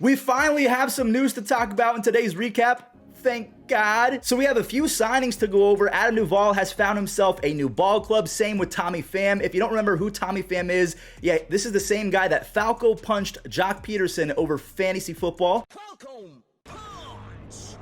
We finally have some news to talk about in today's recap. Thank God. So we have a few signings to go over. Adam Duvall has found himself a new ball club. Same with Tommy Pham. If you don't remember who Tommy Pham is, yeah, this is the same guy that Falco punched Jock Peterson over fantasy football.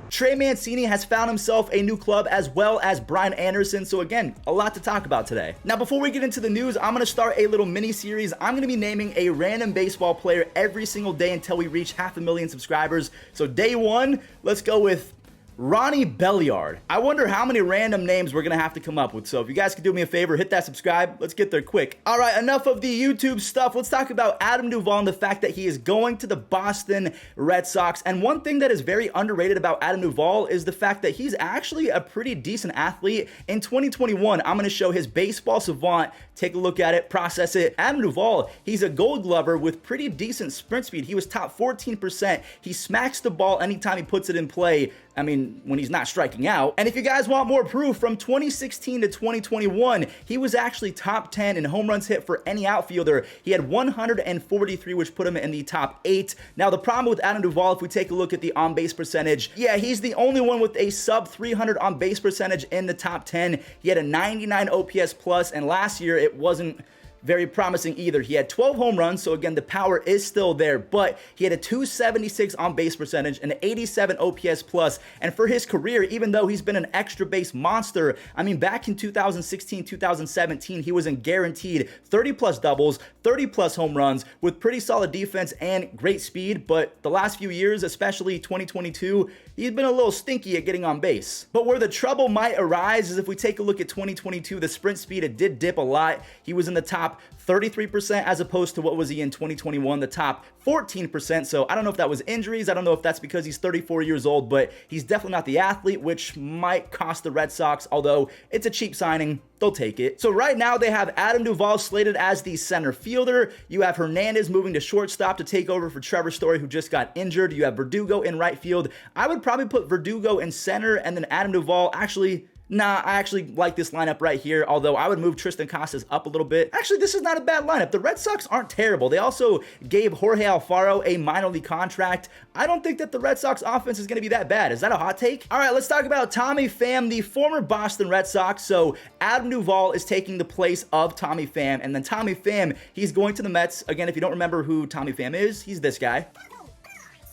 Trey Mancini has found himself a new club, as well as Brian Anderson. So again, a lot to talk about today. Now, before we get into the news, I'm going to start a little mini series. I'm going to be naming a random baseball player every single day until we reach 500,000 subscribers. So day one, let's go with Ronnie Belliard. I wonder how many random names we're gonna have to come up with. So if you guys could do me a favor, hit that subscribe. Let's get there quick. All right, enough of the YouTube stuff. Let's talk about Adam Duvall and the fact that he is going to the Boston Red Sox. And one thing that is very underrated about Adam Duvall is the fact that he's actually a pretty decent athlete. In 2021, I'm gonna show his baseball savant. Take a look at it, process it. Adam Duvall, he's a Gold Glover with pretty decent sprint speed. He was top 14%. He smacks the ball anytime he puts it in play. I mean, when he's not striking out. And if you guys want more proof, from 2016 to 2021, he was actually top 10 in home runs hit for any outfielder. He had 143, which put him in the top 8. Now, the problem with Adam Duvall, if we take a look at the on-base percentage, yeah, he's the only one with a sub 300 on-base percentage in the top 10. He had a 99 OPS plus, and last year it wasn't very promising either. He had 12 home runs, so again, the power is still there, but he had a 276 on base percentage and an 87 OPS plus. And for his career, even though he's been an extra base monster, I mean, back in 2016, 2017, he was in guaranteed 30 plus doubles, 30 plus home runs with pretty solid defense and great speed. But the last few years, especially 2022, he's been a little stinky at getting on base. But where the trouble might arise is if we take a look at 2022, the sprint speed, it did dip a lot. He was in the top 33% as opposed to what was he in 2021, the top 14%. So I don't know if that was injuries. I don't know if that's because he's 34 years old, but he's definitely not the athlete, which might cost the Red Sox, although it's a cheap signing. They'll take it. So right now they have Adam Duvall slated as the center fielder. You have Hernandez moving to shortstop to take over for Trevor Story, who just got injured. You have Verdugo in right field. I would probably put Verdugo in center and then Adam Duvall. Nah, I actually like this lineup right here, although I would move Tristan Casas up a little bit. Actually, this is not a bad lineup. The Red Sox aren't terrible. They also gave Jorge Alfaro a minor league contract. I don't think that the Red Sox offense is going to be that bad. Is that a hot take? All right, let's talk about Tommy Pham, the former Boston Red Sox. So Adam Duvall is taking the place of Tommy Pham, and then Tommy Pham, he's going to the Mets. Again, if you don't remember who Tommy Pham is, he's this guy.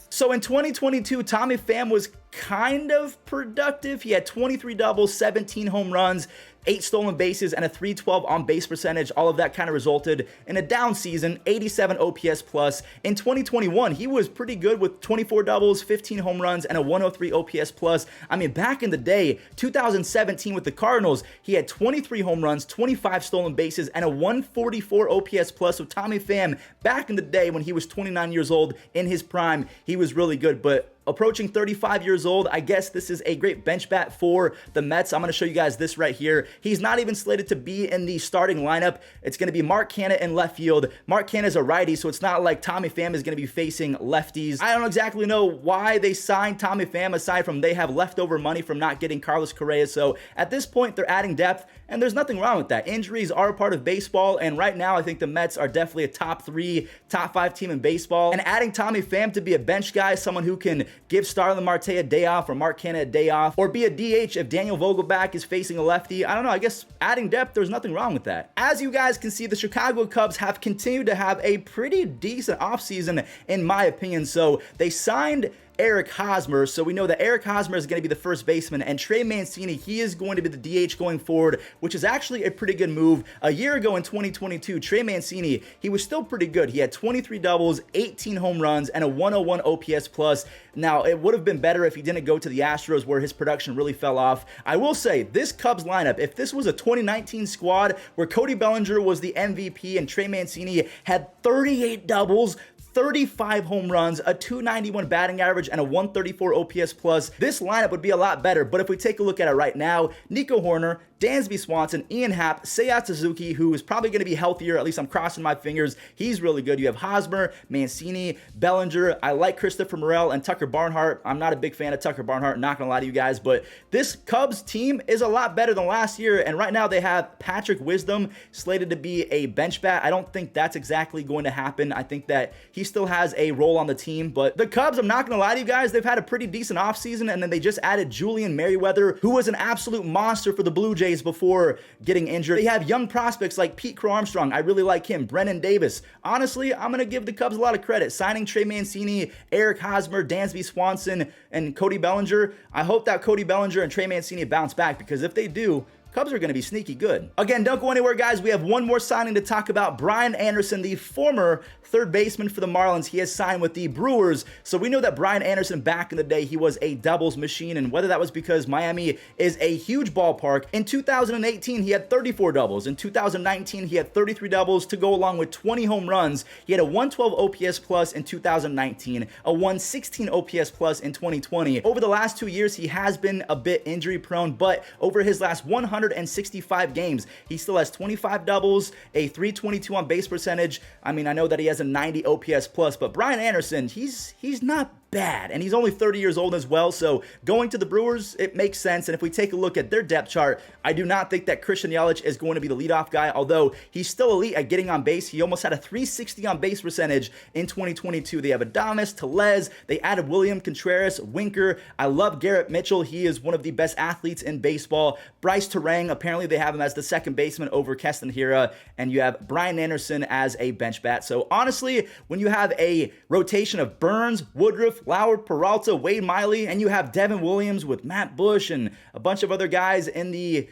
So in 2022, Tommy Pham was kind of productive. He had 23 doubles, 17 home runs, 8 stolen bases, and a 312 on base percentage. All of that kind of resulted in a down season, 87 OPS plus. In 2021, he was pretty good with 24 doubles, 15 home runs, and a 103 OPS plus. I mean, back in the day, 2017 with the Cardinals, he had 23 home runs, 25 stolen bases, and a 144 OPS plus. So Tommy Pham, back in the day when he was 29 years old in his prime, he was really good, but approaching 35 years old, I guess this is a great bench bat for the Mets. I'm going to show you guys this right here. He's not even slated to be in the starting lineup. It's going to be Mark Canha in left field. Mark Canha is a righty, so it's not like Tommy Pham is going to be facing lefties. I don't exactly know why they signed Tommy Pham, aside from they have leftover money from not getting Carlos Correa. So at this point, they're adding depth, and there's nothing wrong with that. Injuries are a part of baseball, and right now I think the Mets are definitely a top 3, top 5 team in baseball. And adding Tommy Pham to be a bench guy, someone who can give Starlin Marte a day off or Mark Canha a day off, or be a DH if Daniel Vogelback is facing a lefty. I don't know, I guess adding depth, there's nothing wrong with that. As you guys can see, the Chicago Cubs have continued to have a pretty decent offseason in my opinion. So they signed Eric Hosmer, so we know that Eric Hosmer is going to be the first baseman, and Trey Mancini, he is going to be the DH going forward, which is actually a pretty good move. A year ago in 2022, Trey Mancini, he was still pretty good. He had 23 doubles, 18 home runs, and a 101 OPS plus. Now, it would have been better if he didn't go to the Astros, where his production really fell off. I will say, this Cubs lineup, if this was a 2019 squad where Cody Bellinger was the MVP and Trey Mancini had 38 doubles, 35 home runs, a 291 batting average, and a 134 OPS plus, this lineup would be a lot better. But if we take a look at it right now, Nico Hoerner, Dansby Swanson, Ian Happ, Seiya Suzuki, who is probably going to be healthier. At least I'm crossing my fingers. He's really good. You have Hosmer, Mancini, Bellinger. I like Christopher Morel and Tucker Barnhart. I'm not a big fan of Tucker Barnhart, not going to lie to you guys, but this Cubs team is a lot better than last year, and right now they have Patrick Wisdom slated to be a bench bat. I don't think that's exactly going to happen. I think that he still has a role on the team, but the Cubs, I'm not going to lie to you guys, they've had a pretty decent offseason, and then they just added Julian Merriweather, who was an absolute monster for the Blue Jays before getting injured. They have young prospects like Pete Crow Armstrong. I really like him. Brennan Davis. Honestly, I'm going to give the Cubs a lot of credit. Signing Trey Mancini, Eric Hosmer, Dansby Swanson, and Cody Bellinger. I hope that Cody Bellinger and Trey Mancini bounce back, because if they do, Cubs are going to be sneaky good. Again, don't go anywhere, guys. We have one more signing to talk about. Brian Anderson, the former third baseman for the Marlins. He has signed with the Brewers. So we know that Brian Anderson, back in the day, he was a doubles machine. And whether that was because Miami is a huge ballpark, in 2018, he had 34 doubles. In 2019, he had 33 doubles to go along with 20 home runs. He had a 112 OPS plus in 2019, a 116 OPS plus in 2020. Over the last 2 years, he has been a bit injury prone, but over his last 165 games, he still has 25 doubles, a 322 on base percentage. I mean, I know that he has a 90 OPS plus, but Brian Anderson, he's not bad, and he's only 30 years old as well, so going to the Brewers, it makes sense. And if we take a look at their depth chart, I do not think that Christian Yelich is going to be the leadoff guy, although he's still elite at getting on base. He almost had a 360 on base percentage in 2022. They have Adames, Tellez, they added William Contreras, Winker. I love Garrett Mitchell. He is one of the best athletes in baseball. Bryce Terang, apparently they have him as the second baseman over Keston Hiura, and you have Brian Anderson as a bench bat. So honestly, when you have a rotation of Burns, Woodruff, Lauer, Peralta, Wade Miley, and you have Devin Williams with Matt Bush and a bunch of other guys in the,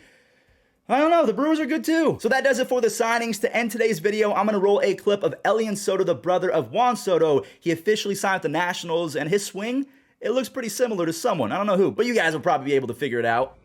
I don't know, the Brewers are good too. So that does it for the signings. To end today's video, I'm going to roll a clip of Elian Soto, the brother of Juan Soto. He officially signed with the Nationals, and his swing, it looks pretty similar to someone. I don't know who, but you guys will probably be able to figure it out.